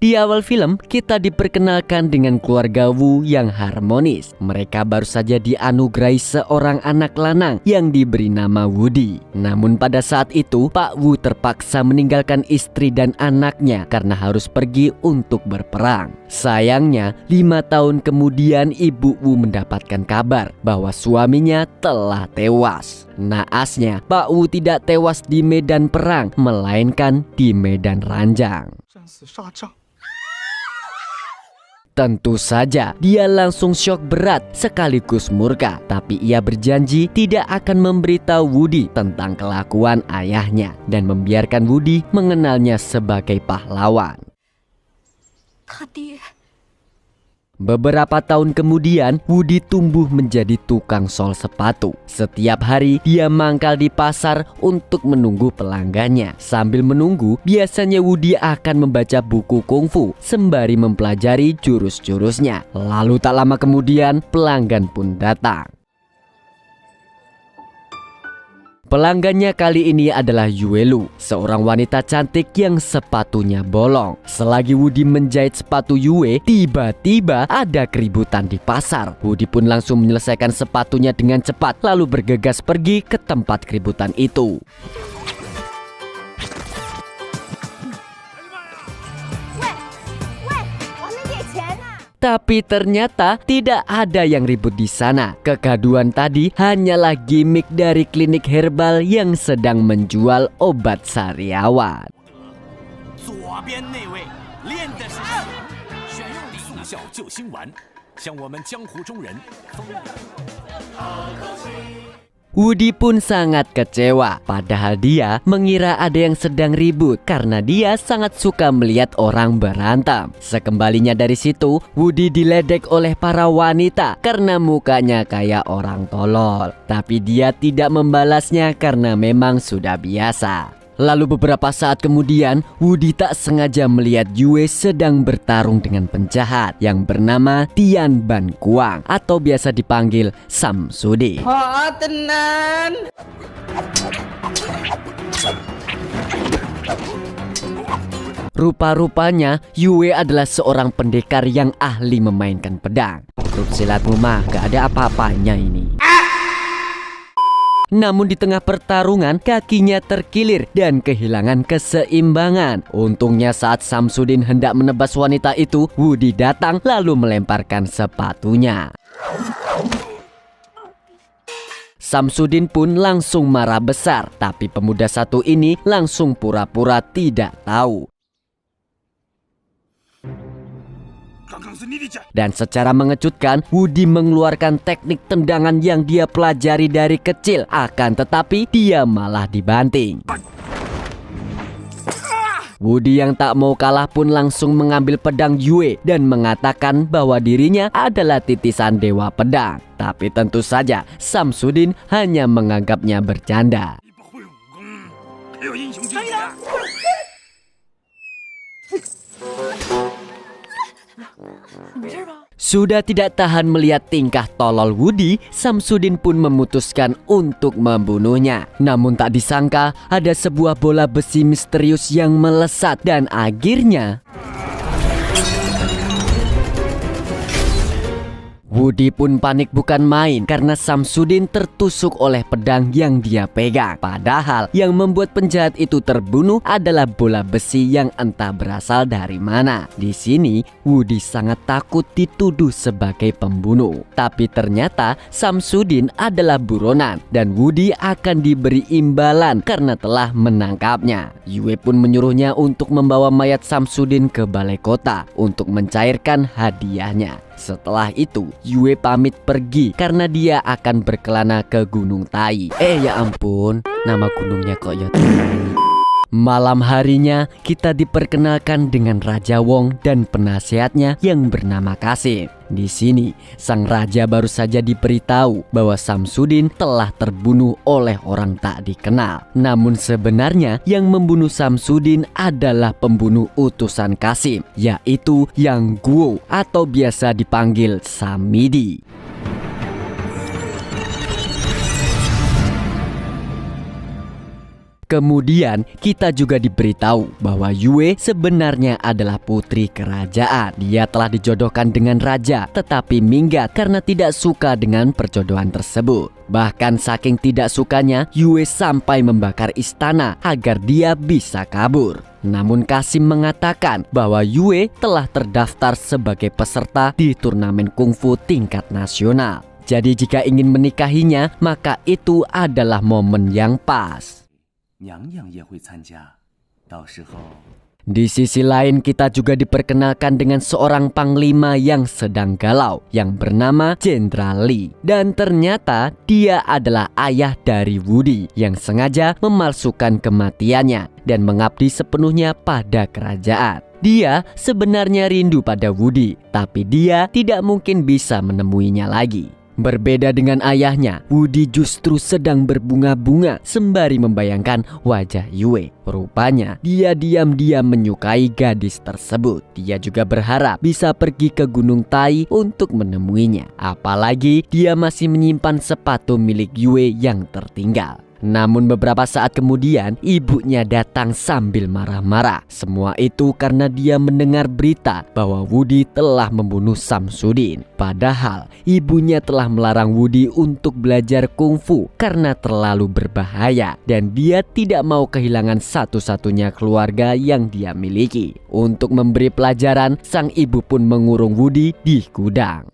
Di awal film, kita diperkenalkan dengan keluarga Wu yang harmonis. Mereka baru saja dianugerahi seorang anak lanang yang diberi nama Woody. Namun pada saat itu, Pak Wu terpaksa meninggalkan istri dan anaknya karena harus pergi untuk berperang. Sayangnya, 5 tahun kemudian Ibu Wu mendapatkan kabar bahwa suaminya telah tewas. Naasnya, Pak Wu tidak tewas di medan perang, melainkan di medan ranjang. Tentu saja, dia langsung syok berat sekaligus murka. Tapi ia berjanji tidak akan memberitahu Woody tentang kelakuan ayahnya dan membiarkan Woody mengenalnya sebagai pahlawan. Beberapa tahun kemudian, Woody tumbuh menjadi tukang sol sepatu. Setiap hari, dia mangkal di pasar untuk menunggu pelanggannya. Sambil menunggu, biasanya Woody akan membaca buku kungfu sembari mempelajari jurus-jurusnya. Lalu tak lama kemudian, pelanggan pun datang. Pelanggannya kali ini adalah Yue Lu, seorang wanita cantik yang sepatunya bolong. Selagi Woody menjahit sepatu Yue, tiba-tiba ada keributan di pasar. Woody pun langsung menyelesaikan sepatunya dengan cepat, lalu bergegas pergi ke tempat keributan itu. Tapi ternyata tidak ada yang ribut di sana. Kegaduhan tadi hanyalah gimmick dari klinik herbal yang sedang menjual obat sariawan. Woody pun sangat kecewa, padahal dia mengira ada yang sedang ribut karena dia sangat suka melihat orang berantem. Sekembalinya dari situ, Woody diledek oleh para wanita karena mukanya kayak orang tolol. Tapi dia tidak membalasnya karena memang sudah biasa. Lalu beberapa saat kemudian, Woody tak sengaja melihat Yue sedang bertarung dengan penjahat yang bernama Tian Ban Kuang atau biasa dipanggil Samsudin. Oh, tenan. Rupa-rupanya Yue adalah seorang pendekar yang ahli memainkan pedang. Grup silatmu mah gak ada apa-apanya ini. Namun di tengah pertarungan, kakinya terkilir dan kehilangan keseimbangan. Untungnya saat Samsudin hendak menebas wanita itu, Woody datang lalu melemparkan sepatunya. Samsudin pun langsung marah besar, tapi pemuda satu ini langsung pura-pura tidak tahu. Dan secara mengejutkan, Woody mengeluarkan teknik tendangan yang dia pelajari dari kecil. Akan tetapi, dia malah dibanting. Woody yang tak mau kalah pun langsung mengambil pedang Yue dan mengatakan bahwa dirinya adalah titisan dewa pedang. Tapi tentu saja, Samsudin hanya menganggapnya bercanda. Sudah tidak tahan melihat tingkah tolol Woody, Samsudin pun memutuskan untuk membunuhnya. Namun tak disangka ada sebuah bola besi misterius yang melesat dan akhirnya Woody pun panik bukan main karena Samsudin tertusuk oleh pedang yang dia pegang. Padahal yang membuat penjahat itu terbunuh adalah bola besi yang entah berasal dari mana. Di sini Woody sangat takut dituduh sebagai pembunuh. Tapi ternyata Samsudin adalah buronan dan Woody akan diberi imbalan karena telah menangkapnya. Yue pun menyuruhnya untuk membawa mayat Samsudin ke balai kota untuk mencairkan hadiahnya. Setelah itu, Yue pamit pergi karena dia akan berkelana ke Gunung Tai. Ya ampun, nama gunungnya kok ya. Malam harinya, kita diperkenalkan dengan Raja Wong dan penasehatnya yang bernama Kasim. Di sini, sang raja baru saja diberitahu bahwa Samsudin telah terbunuh oleh orang tak dikenal. Namun sebenarnya yang membunuh Samsudin adalah pembunuh utusan Kasim, yaitu Yang Guo atau biasa dipanggil Samidi. Kemudian kita juga diberitahu bahwa Yue sebenarnya adalah putri kerajaan. Dia telah dijodohkan dengan raja tetapi minggat karena tidak suka dengan perjodohan tersebut. Bahkan saking tidak sukanya, Yue sampai membakar istana agar dia bisa kabur. Namun Kasim mengatakan bahwa Yue telah terdaftar sebagai peserta di turnamen kungfu tingkat nasional. Jadi jika ingin menikahinya, maka itu adalah momen yang pas. Di sisi lain kita juga diperkenalkan dengan seorang panglima yang sedang galau yang bernama Jenderal Lee. Dan ternyata dia adalah ayah dari Woody yang sengaja memalsukan kematiannya dan mengabdi sepenuhnya pada kerajaan. Dia sebenarnya rindu pada Woody, tapi dia tidak mungkin bisa menemuinya lagi. Berbeda dengan ayahnya, Woody justru sedang berbunga-bunga sembari membayangkan wajah Yue. Rupanya dia diam-diam menyukai gadis tersebut. Dia juga berharap bisa pergi ke Gunung Tai untuk menemuinya. Apalagi dia masih menyimpan sepatu milik Yue yang tertinggal. Namun beberapa saat kemudian ibunya datang sambil marah-marah. Semua itu karena dia mendengar berita bahwa Woody telah membunuh Samsudin. Padahal ibunya telah melarang Woody untuk belajar kungfu karena terlalu berbahaya dan dia tidak mau kehilangan satu-satunya keluarga yang dia miliki. Untuk memberi pelajaran, sang ibu pun mengurung Woody di gudang.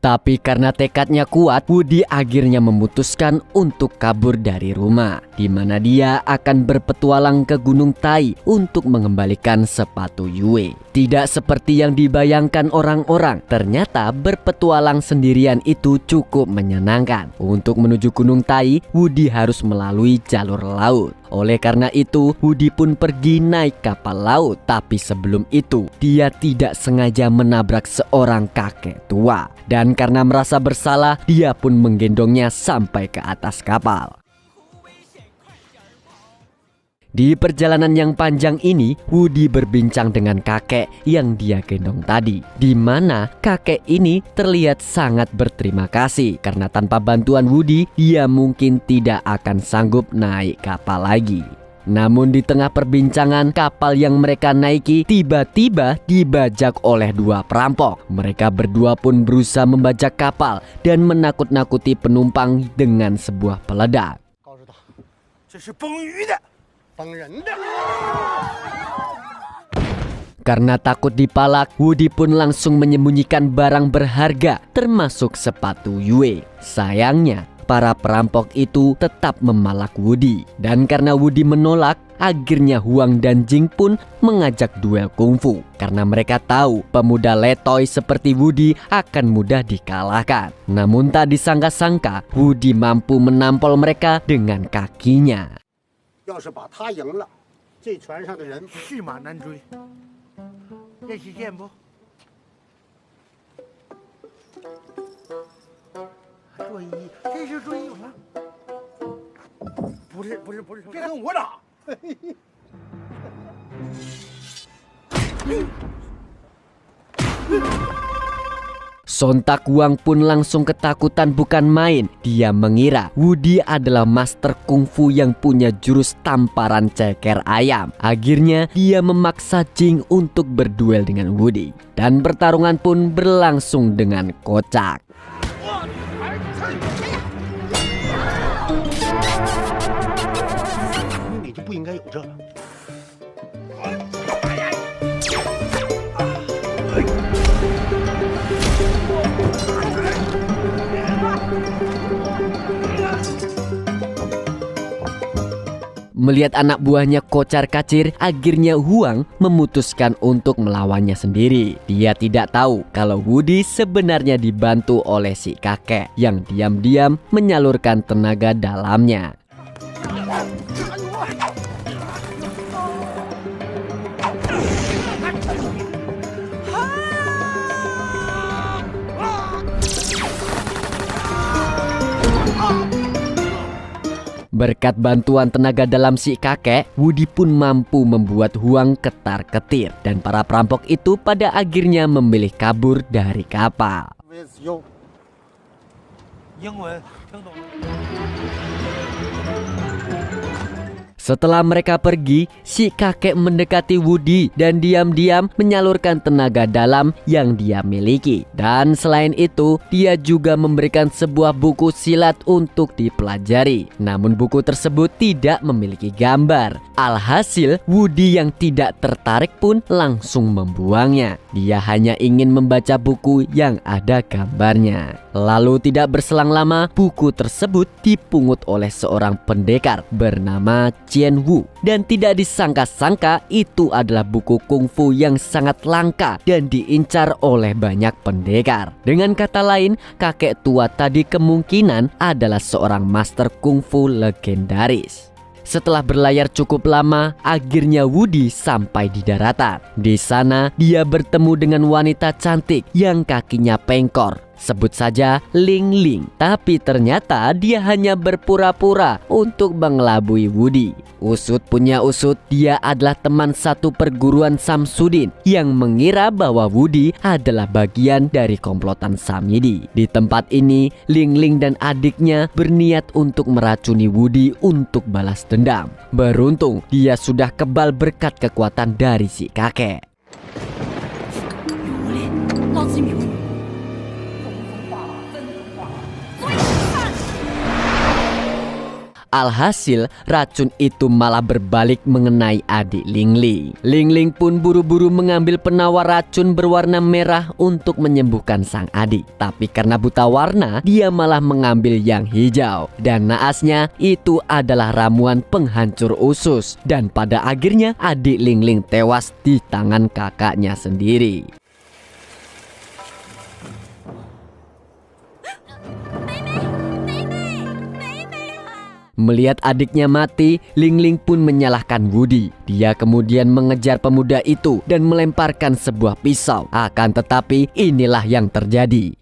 Tapi karena tekadnya kuat, Woody akhirnya memutuskan untuk kabur dari rumah, di mana dia akan berpetualang ke Gunung Tai untuk mengembalikan sepatu Yue. Tidak seperti yang dibayangkan orang-orang, ternyata berpetualang sendirian itu cukup menyenangkan. Untuk menuju Gunung Tai, Woody harus melalui jalur laut. Oleh karena itu, Woody pun pergi naik kapal laut. Tapi sebelum itu, dia tidak sengaja menabrak seorang kakek tua. Dan karena merasa bersalah, dia pun menggendongnya sampai ke atas kapal. Di perjalanan yang panjang ini, Woody berbincang dengan kakek yang dia gendong tadi, di mana kakek ini terlihat sangat berterima kasih karena tanpa bantuan Woody, dia mungkin tidak akan sanggup naik kapal lagi. Namun di tengah perbincangan, kapal yang mereka naiki tiba-tiba dibajak oleh dua perampok. Mereka berdua pun berusaha membajak kapal dan menakut-nakuti penumpang dengan sebuah peledak. Karena takut dipalak, Woody pun langsung menyembunyikan barang berharga termasuk sepatu Yue. Sayangnya, para perampok itu tetap memalak Woody. Dan karena Woody menolak, akhirnya Huang dan Jing pun mengajak duel kungfu. Karena mereka tahu pemuda letoy seperti Woody akan mudah dikalahkan. Namun tak disangka-sangka, Woody mampu menampol mereka dengan kakinya. 要是把他赢了，这船上的人驷马难追，练习剑不？作揖，这是作揖吗？不是，别跟我打！Sontak Huang pun langsung ketakutan bukan main. Dia mengira Woody adalah master kungfu yang punya jurus tamparan ceker ayam. Akhirnya dia memaksa Jing untuk berduel dengan Woody. Dan pertarungan pun berlangsung dengan kocak. Melihat anak buahnya kocar-kacir, akhirnya Huang memutuskan untuk melawannya sendiri. Dia tidak tahu kalau Woody sebenarnya dibantu oleh si kakek yang diam-diam menyalurkan tenaga dalamnya. Berkat bantuan tenaga dalam si kakek, Wudi pun mampu membuat Huang ketar-ketir dan para perampok itu pada akhirnya memilih kabur dari kapal. with you. 英文听懂了。 Setelah mereka pergi, si kakek mendekati Wudi dan diam-diam menyalurkan tenaga dalam yang dia miliki. Dan selain itu, dia juga memberikan sebuah buku silat untuk dipelajari. Namun buku tersebut tidak memiliki gambar. Alhasil, Wudi yang tidak tertarik pun langsung membuangnya. Dia hanya ingin membaca buku yang ada gambarnya. Lalu tidak berselang lama, buku tersebut dipungut oleh seorang pendekar bernama Qian Wu. Dan tidak disangka-sangka itu adalah buku kungfu yang sangat langka dan diincar oleh banyak pendekar. Dengan kata lain, kakek tua tadi kemungkinan adalah seorang master kungfu legendaris. Setelah berlayar cukup lama, akhirnya Wudi sampai di daratan. Di sana, dia bertemu dengan wanita cantik yang kakinya pengkor. Sebut saja Ling Ling. Tapi ternyata dia hanya berpura-pura untuk mengelabui Wudi. Usut punya usut, dia adalah teman satu perguruan Samsudin yang mengira bahwa Wudi adalah bagian dari komplotan Samidi. Di tempat ini, Ling Ling dan adiknya berniat untuk meracuni Wudi untuk balas dendam. Beruntung, dia sudah kebal berkat kekuatan dari si kakek. Alhasil, racun itu malah berbalik mengenai adik Ling Ling. Ling Ling pun buru-buru mengambil penawar racun berwarna merah untuk menyembuhkan sang adik. Tapi karena buta warna, dia malah mengambil yang hijau. Dan naasnya, itu adalah ramuan penghancur usus. Dan pada akhirnya, adik Ling Ling tewas di tangan kakaknya sendiri. Melihat adiknya mati, Ling Ling pun menyalahkan Wudi. Dia kemudian mengejar pemuda itu dan melemparkan sebuah pisau. Akan tetapi inilah yang terjadi.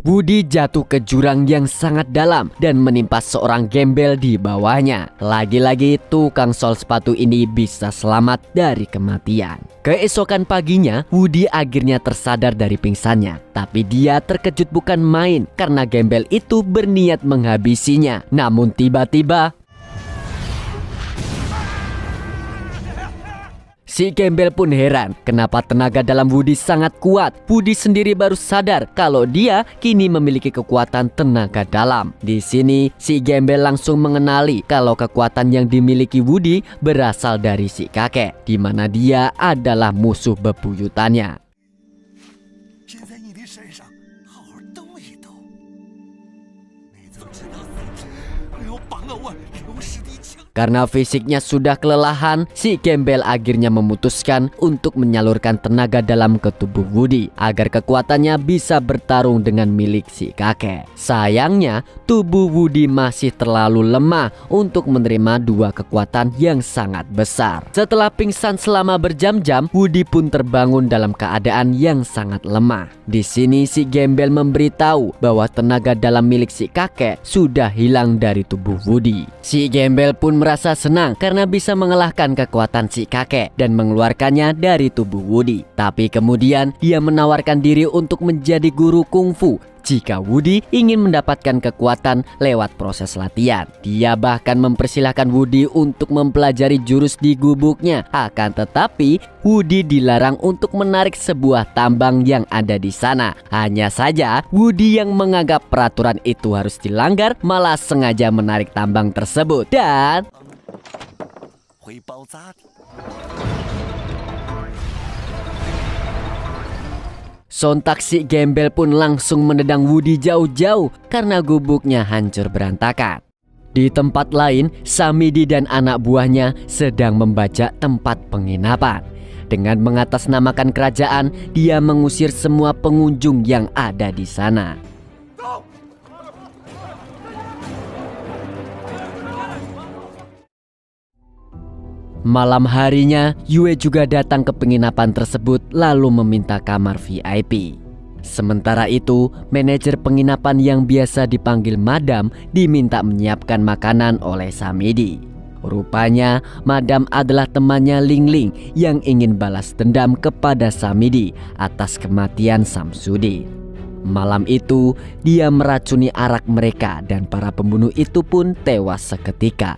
Wudi jatuh ke jurang yang sangat dalam dan menimpa seorang gembel di bawahnya. Lagi-lagi tukang sol sepatu ini bisa selamat dari kematian. Keesokan paginya, Wudi akhirnya tersadar dari pingsannya. Tapi dia terkejut bukan main karena gembel itu berniat menghabisinya. Namun tiba-tiba si gembel pun heran kenapa tenaga dalam Wudi sangat kuat. Wudi sendiri baru sadar kalau dia kini memiliki kekuatan tenaga dalam. Di sini si gembel langsung mengenali kalau kekuatan yang dimiliki Wudi berasal dari si kakek, di mana dia adalah musuh bebuyutannya. Karena fisiknya sudah kelelahan, si gembel akhirnya memutuskan untuk menyalurkan tenaga dalam ke tubuh Wudi agar kekuatannya bisa bertarung dengan milik si kakek. Sayangnya, tubuh Wudi masih terlalu lemah untuk menerima dua kekuatan yang sangat besar. Setelah pingsan selama berjam-jam, Wudi pun terbangun dalam keadaan yang sangat lemah. Di sini si gembel memberitahu bahwa tenaga dalam milik si kakek sudah hilang dari tubuh Wudi. Si gembel pun merasa senang karena bisa mengalahkan kekuatan si kakek dan mengeluarkannya dari tubuh Wudi. Tapi kemudian dia menawarkan diri untuk menjadi guru kungfu jika Wudi ingin mendapatkan kekuatan lewat proses latihan. Dia bahkan mempersilahkan Wudi untuk mempelajari jurus di gubuknya. Akan tetapi Wudi dilarang untuk menarik sebuah tambang yang ada di sana. Hanya saja Wudi yang menganggap peraturan itu harus dilanggar malah sengaja menarik tambang tersebut dan sontak si gembel pun langsung menendang Wudi jauh-jauh karena gubuknya hancur berantakan. Di tempat lain, Samidi dan anak buahnya sedang membajak tempat penginapan. Dengan mengatasnamakan kerajaan, dia mengusir semua pengunjung yang ada di sana. Malam harinya, Yue juga datang ke penginapan tersebut lalu meminta kamar VIP. Sementara itu, manajer penginapan yang biasa dipanggil Madam diminta menyiapkan makanan oleh Samidi. Rupanya, Madam adalah temannya Ling Ling yang ingin balas dendam kepada Samidi atas kematian Samsudin. Malam itu, dia meracuni arak mereka dan para pembunuh itu pun tewas seketika.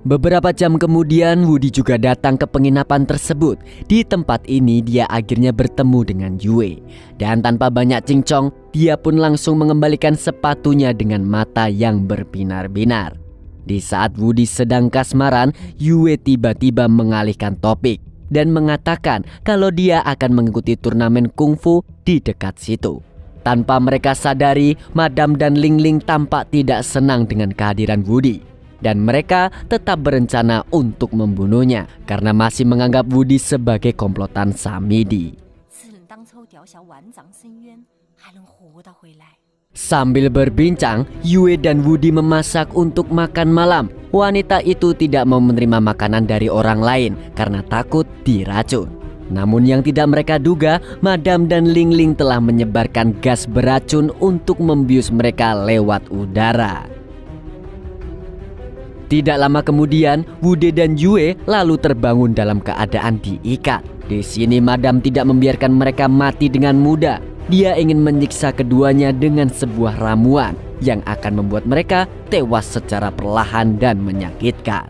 Beberapa jam kemudian, Woody juga datang ke penginapan tersebut. Di tempat ini dia akhirnya bertemu dengan Yue. Dan tanpa banyak cincong, dia pun langsung mengembalikan sepatunya dengan mata yang berbinar-binar. Di saat Woody sedang kasmaran, Yue tiba-tiba mengalihkan topik dan mengatakan kalau dia akan mengikuti turnamen kungfu di dekat situ. Tanpa mereka sadari, Madam dan Ling Ling tampak tidak senang dengan kehadiran Woody. Dan mereka tetap berencana untuk membunuhnya karena masih menganggap Woody sebagai komplotan Samidi. Sambil berbincang, Yue dan Woody memasak untuk makan malam. Wanita itu tidak mau menerima makanan dari orang lain karena takut diracun. Namun yang tidak mereka duga, Madam dan Ling Ling telah menyebarkan gas beracun untuk membius mereka lewat udara. Tidak lama kemudian, Woody dan Yue lalu terbangun dalam keadaan diikat. Di sini Madam tidak membiarkan mereka mati dengan mudah. Dia ingin menyiksa keduanya dengan sebuah ramuan yang akan membuat mereka tewas secara perlahan dan menyakitkan.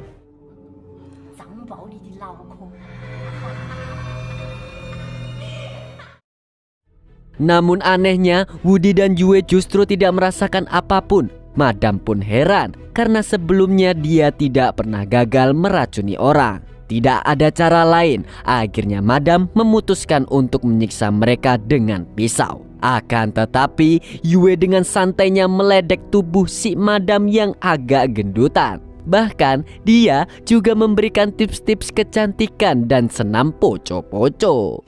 Namun anehnya, Woody dan Yue justru tidak merasakan apapun. Madam pun heran karena sebelumnya dia tidak pernah gagal meracuni orang. Tidak ada cara lain. Akhirnya Madam memutuskan untuk menyiksa mereka dengan pisau. Akan tetapi Yue dengan santainya meledek tubuh si Madam yang agak gendutan. Bahkan dia juga memberikan tips-tips kecantikan dan senam poco-poco.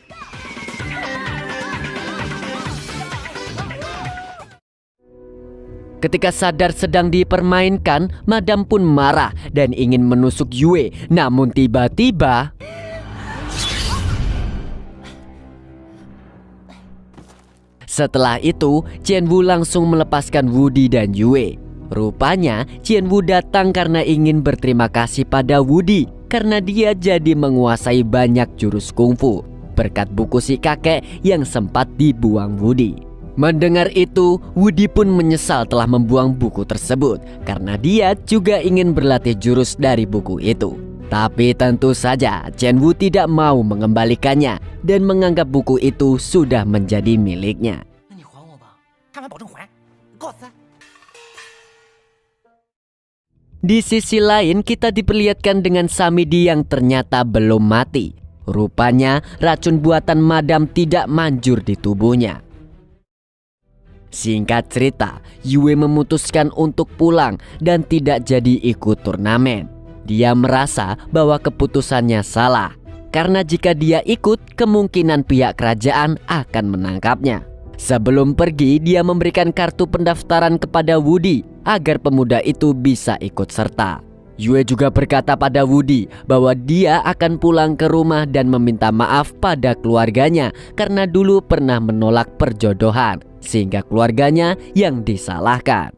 Ketika sadar sedang dipermainkan, Madam pun marah dan ingin menusuk Yue. Namun tiba-tiba setelah itu, Qianwu langsung melepaskan Woody dan Yue. Rupanya Qianwu datang karena ingin berterima kasih pada Woody karena dia jadi menguasai banyak jurus kungfu berkat buku si kakek yang sempat dibuang Woody. Mendengar itu, Woody pun menyesal telah membuang buku tersebut karena dia juga ingin berlatih jurus dari buku itu. Tapi tentu saja Qianwu tidak mau mengembalikannya dan menganggap buku itu sudah menjadi miliknya. Di sisi lain, kita diperlihatkan dengan Samidi yang ternyata belum mati. Rupanya racun buatan Madam tidak manjur di tubuhnya. Singkat cerita, Yue memutuskan untuk pulang dan tidak jadi ikut turnamen. Dia merasa bahwa keputusannya salah, karena jika dia ikut, kemungkinan pihak kerajaan akan menangkapnya. Sebelum pergi, dia memberikan kartu pendaftaran kepada Woody agar pemuda itu bisa ikut serta. Yue juga berkata pada Woody bahwa dia akan pulang ke rumah dan meminta maaf pada keluarganya karena dulu pernah menolak perjodohan, sehingga keluarganya yang disalahkan.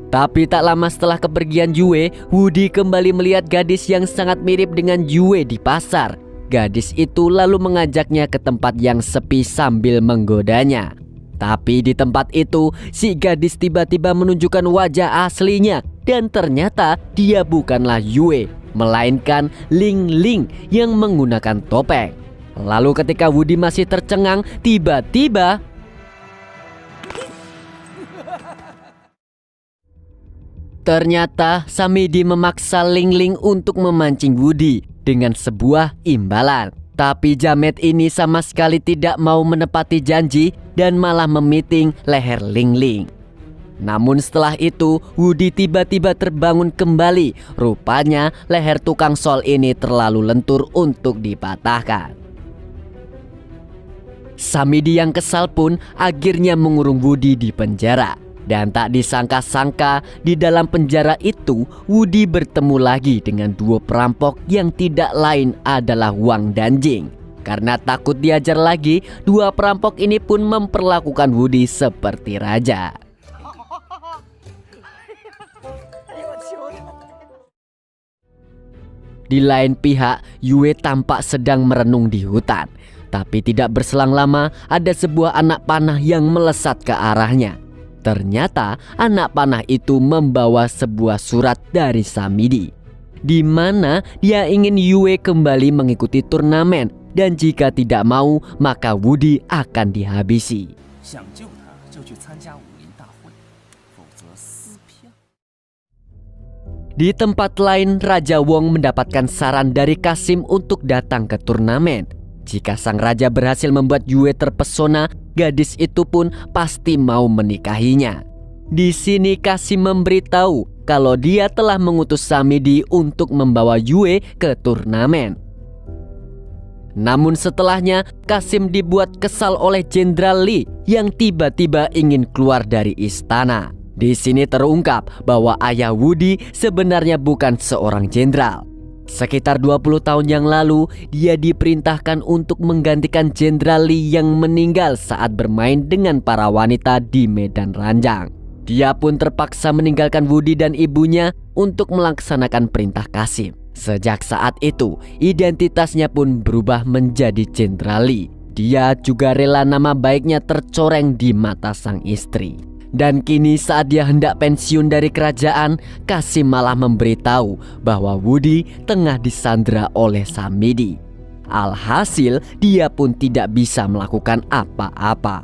Tapi tak lama setelah kepergian Yue, Woody kembali melihat gadis yang sangat mirip dengan Yue di pasar. Gadis itu lalu mengajaknya ke tempat yang sepi sambil menggodanya. Tapi di tempat itu, si gadis tiba-tiba menunjukkan wajah aslinya. Dan ternyata dia bukanlah Yue, melainkan Ling Ling yang menggunakan topeng. Lalu ketika Woody masih tercengang, tiba-tiba ternyata Samidi memaksa Ling Ling untuk memancing Woody dengan sebuah imbalan. Tapi jamet ini sama sekali tidak mau menepati janji dan malah memiting leher Ling Ling. Namun setelah itu, Wudi tiba-tiba terbangun kembali. Rupanya leher tukang sol ini terlalu lentur untuk dipatahkan. Samidi yang kesal pun akhirnya mengurung Wudi di penjara. Dan tak disangka-sangka di dalam penjara itu Wudi bertemu lagi dengan dua perampok yang tidak lain adalah Wang dan Jing. Karena takut diajar lagi, dua perampok ini pun memperlakukan Wudi seperti raja. Di lain pihak, Yue tampak sedang merenung di hutan. Tapi tidak berselang lama, ada sebuah anak panah yang melesat ke arahnya. Ternyata anak panah itu membawa sebuah surat dari Samidi, di mana dia ingin Yue kembali mengikuti turnamen, dan jika tidak mau maka Wudi akan dihabisi. Di tempat lain, Raja Wong mendapatkan saran dari Kasim untuk datang ke turnamen. Jika sang raja berhasil membuat Yue terpesona, gadis itu pun pasti mau menikahinya. Di sini Kasim memberitahu kalau dia telah mengutus Samidi untuk membawa Yue ke turnamen. Namun setelahnya, Kasim dibuat kesal oleh Jenderal Li yang tiba-tiba ingin keluar dari istana. Di sini terungkap bahwa ayah Wudi sebenarnya bukan seorang jenderal. Sekitar 20 tahun yang lalu, dia diperintahkan untuk menggantikan Jenderal Li yang meninggal saat bermain dengan para wanita di medan ranjang. Dia pun terpaksa meninggalkan Wudi dan ibunya untuk melaksanakan perintah Kasim. Sejak saat itu, identitasnya pun berubah menjadi Jenderal Li. Dia juga rela nama baiknya tercoreng di mata sang istri. Dan kini saat dia hendak pensiun dari kerajaan, Kasim malah memberitahu bahwa Wudi tengah disandra oleh Samidi. Alhasil dia pun tidak bisa melakukan apa-apa.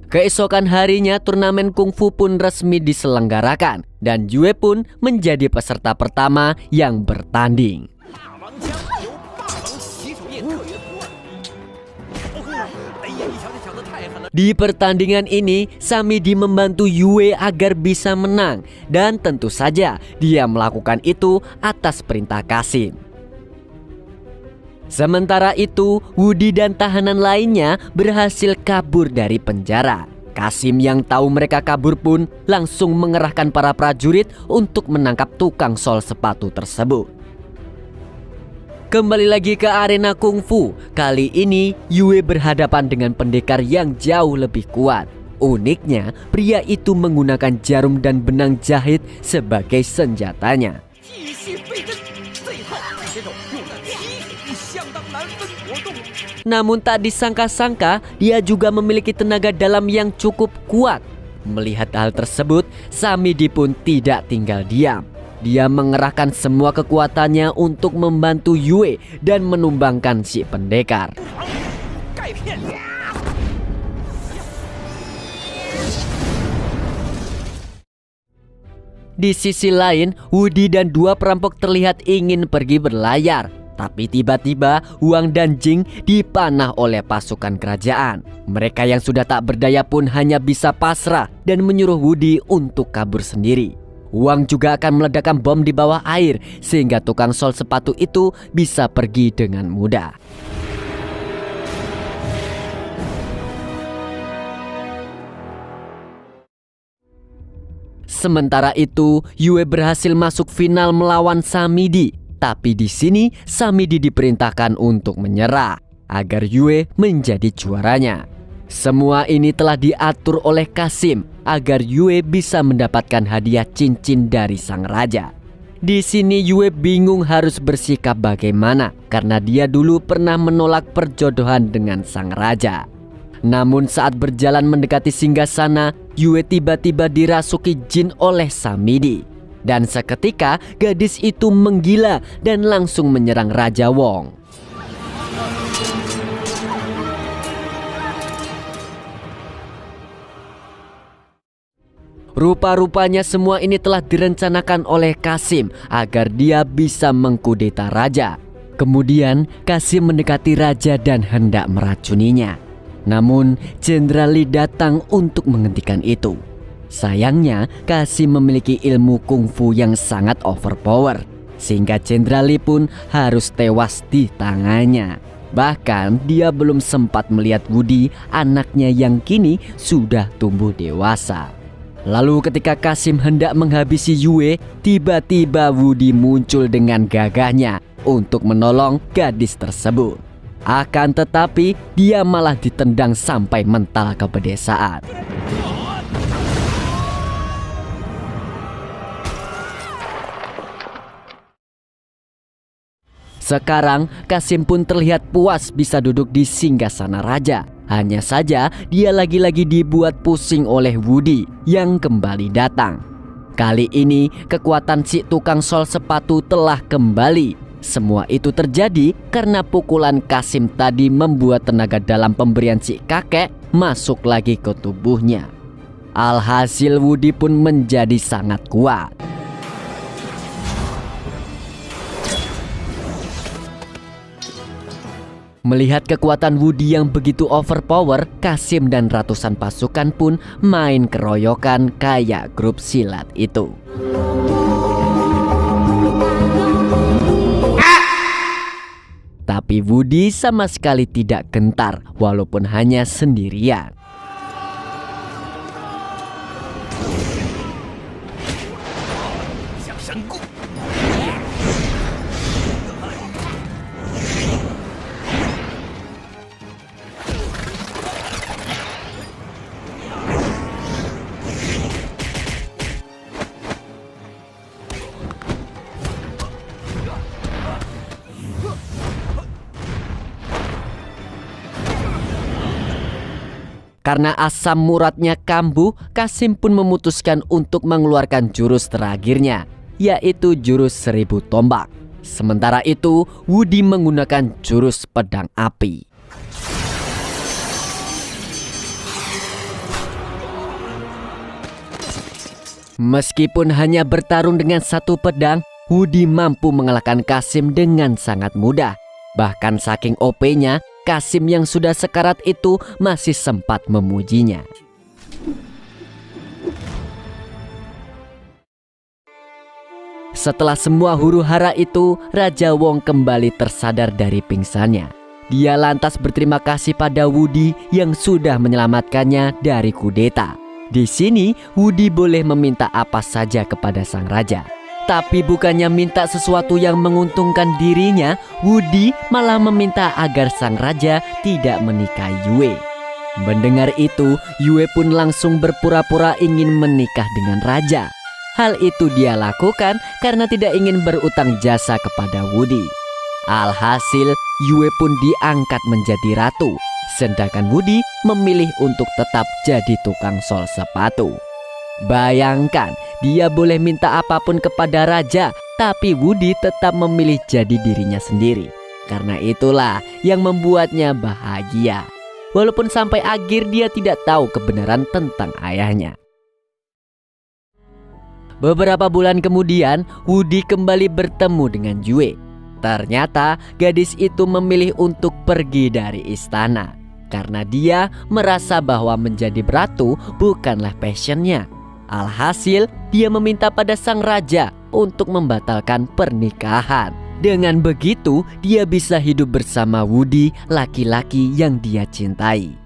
Keesokan harinya turnamen kungfu pun resmi diselenggarakan dan Yue pun menjadi peserta pertama yang bertanding. Di pertandingan ini, Samidi membantu Yue agar bisa menang, dan tentu saja dia melakukan itu atas perintah Kasim. Sementara itu, Wudi dan tahanan lainnya berhasil kabur dari penjara. Kasim yang tahu mereka kabur pun langsung mengerahkan para prajurit untuk menangkap tukang sol sepatu tersebut. Kembali lagi ke arena kungfu. Kali ini Yue berhadapan dengan pendekar yang jauh lebih kuat. Uniknya, pria itu menggunakan jarum dan benang jahit sebagai senjatanya. Namun tak disangka-sangka, dia juga memiliki tenaga dalam yang cukup kuat. Melihat hal tersebut, Samidi pun tidak tinggal diam. Dia mengerahkan semua kekuatannya untuk membantu Yue dan menumbangkan si pendekar. Di sisi lain, Wudi dan dua perampok terlihat ingin pergi berlayar. Tapi tiba-tiba Wang dan Jing dipanah oleh pasukan kerajaan. Mereka yang sudah tak berdaya pun hanya bisa pasrah dan menyuruh Wudi untuk kabur sendiri. Wang juga akan meledakkan bom di bawah air sehingga tukang sol sepatu itu bisa pergi dengan mudah. Sementara itu, Yue berhasil masuk final melawan Samidi. Tapi di sini Samidi diperintahkan untuk menyerah agar Yue menjadi juaranya. Semua ini telah diatur oleh Kasim agar Yue bisa mendapatkan hadiah cincin dari sang raja. Di sini Yue bingung harus bersikap bagaimana karena dia dulu pernah menolak perjodohan dengan sang raja. Namun saat berjalan mendekati singgasana, Yue tiba-tiba dirasuki jin oleh Samidi. Dan seketika gadis itu menggila dan langsung menyerang Raja Wong. Rupa-rupanya semua ini telah direncanakan oleh Kasim agar dia bisa mengkudeta raja. Kemudian Qasim mendekati raja dan hendak meracuninya. Namun Jenderal Li datang untuk menghentikan itu. Sayangnya Qasim memiliki ilmu kungfu yang sangat overpower, sehingga Jenderal Li pun harus tewas di tangannya. Bahkan dia belum sempat melihat Wudi, anaknya yang kini sudah tumbuh dewasa. Lalu ketika Qasim hendak menghabisi Yue, tiba-tiba Wudi muncul dengan gagahnya untuk menolong gadis tersebut. Akan tetapi dia malah ditendang sampai mental ke pedesaan. Sekarang Qasim pun terlihat puas bisa duduk di singgasana raja. Hanya saja dia lagi-lagi dibuat pusing oleh Wudi yang kembali datang. Kali ini kekuatan si tukang sol sepatu telah kembali. Semua itu terjadi karena pukulan Qasim tadi membuat tenaga dalam pemberian si kakek masuk lagi ke tubuhnya. Alhasil Wudi pun menjadi sangat kuat. Melihat kekuatan Wudi yang begitu overpower, Qasim dan ratusan pasukan pun main keroyokan kayak grup silat itu. Tapi Wudi sama sekali tidak gentar walaupun hanya sendirian. Karena asam uratnya kambuh, Qasim pun memutuskan untuk mengeluarkan jurus terakhirnya, yaitu jurus 1000 tombak. Sementara itu, Wudi menggunakan jurus pedang api. Meskipun hanya bertarung dengan satu pedang, Wudi mampu mengalahkan Qasim dengan sangat mudah. Bahkan saking OP-nya, Qasim yang sudah sekarat itu masih sempat memujinya. Setelah semua huru-hara itu, Raja Wong kembali tersadar dari pingsannya. Dia lantas berterima kasih pada Wudi yang sudah menyelamatkannya dari kudeta. Di sini, Wudi boleh meminta apa saja kepada sang raja. Tapi bukannya minta sesuatu yang menguntungkan dirinya, Wudi malah meminta agar sang raja tidak menikahi Yue. Mendengar itu, Yue pun langsung berpura-pura ingin menikah dengan raja. Hal itu dia lakukan karena tidak ingin berutang jasa kepada Wudi. Alhasil, Yue pun diangkat menjadi ratu, sedangkan Wudi memilih untuk tetap jadi tukang sol sepatu. Bayangkan, dia boleh minta apapun kepada raja, tapi Wudi tetap memilih jadi dirinya sendiri. Karena itulah yang membuatnya bahagia. Walaupun sampai akhir dia tidak tahu kebenaran tentang ayahnya. Beberapa bulan kemudian, Wudi kembali bertemu dengan Yue. Ternyata gadis itu memilih untuk pergi dari istana karena dia merasa bahwa menjadi ratu bukanlah passionnya. Alhasil, dia meminta pada sang raja untuk membatalkan pernikahan. Dengan begitu, dia bisa hidup bersama Wudi, laki-laki yang dia cintai.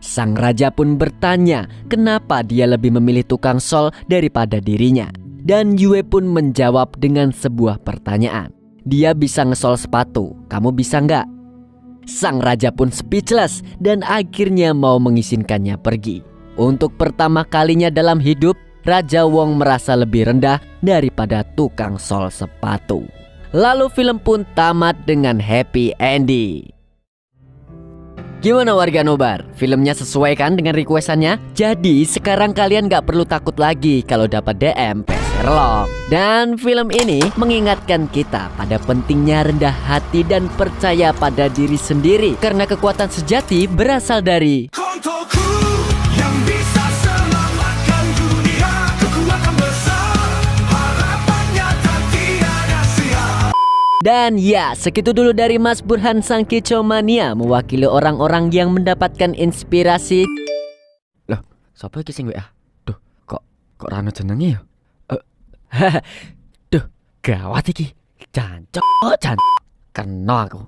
Sang raja pun bertanya kenapa dia lebih memilih tukang sol daripada dirinya. Dan Yue pun menjawab dengan sebuah pertanyaan. Dia bisa ngesol sepatu, kamu bisa nggak? Sang raja pun speechless dan akhirnya mau mengizinkannya pergi. Untuk pertama kalinya dalam hidup, Raja Wong merasa lebih rendah daripada tukang sol sepatu. Lalu film pun tamat dengan happy ending. Gimana warga Nobar? Filmnya sesuai kan dengan requestannya? Jadi sekarang kalian gak perlu takut lagi kalau dapat DM Sherlock. Dan film ini mengingatkan kita pada pentingnya rendah hati dan percaya pada diri sendiri. Karena kekuatan sejati berasal dari yang bisa selamatkan dunia, kekuatan besar, harapannya tak tiada sia. Dan ya, segitu dulu dari Mas Burhan sang kicomania mewakili orang-orang yang mendapatkan inspirasi. Loh, siapa iki sing WA? Duh, kok rano jenenge ya? Duh, gawat iki. Jancok, kena aku.